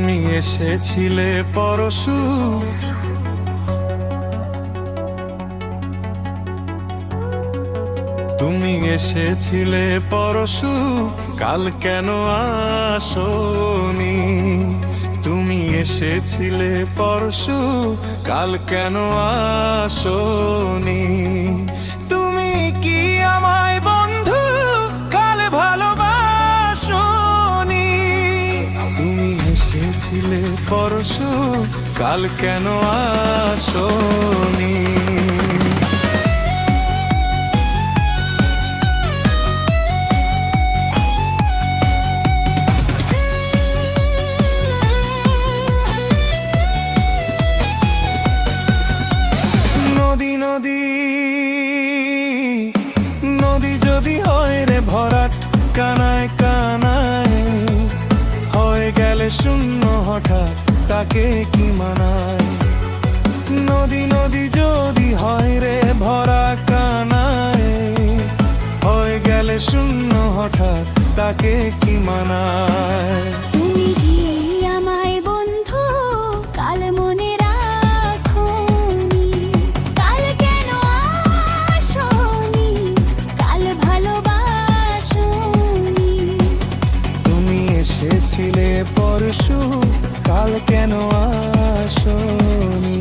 তুমি এসেছিলে পরশু, তুমি এসেছিলে পরশু, কাল কেন আসোনি? তুমি এসেছিলে পরশু, কাল কেন আসোনি? তুমি কি আমায় বন্ধু কাল ভালোবাসোনি? তুমি এসেছিলে পরশু, কাল কেন আসোনি? নদী নদী যদি হয় রে ভরাট, কানায় কানায় হয়ে গেলে শূন্য হঠাৎ, তাকে কি মানায়? নদী নদী যদি হয় রে ভরা, কানায় হয়ে গেলে শূন্য হঠাৎ, তাকে কি মানায়? তুমি কি আমায় বন্ধু কাল মনে রাখোনি? কাল কেন আসোনি? কাল ভালোবাসোনি? তুমি এসেছিলে পরশু, কাল কেন আসোনি?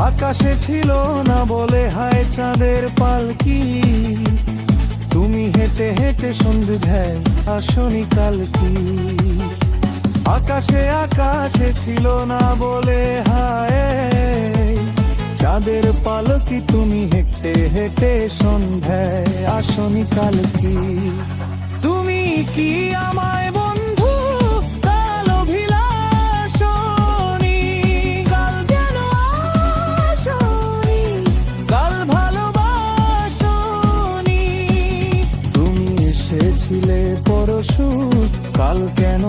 আকাশে ছিল না বলে হায় চাঁদের পালকি, তুমি হেঁটে হেঁটে সন্ধ্যায় আসনি কাল কি? আকাশে ছিল না বলে হায় চাঁদের পালকি, তুমি হেঁটে হেঁটে সন্ধ্যায় আসনি কাল কি? তুমি কি আমায় বন্ধু কাল অভিলাষনি? কাল কেন আসোনি? কাল ভালোবাসোনি? তুমি এসেছিলে পরশু, কাল কেন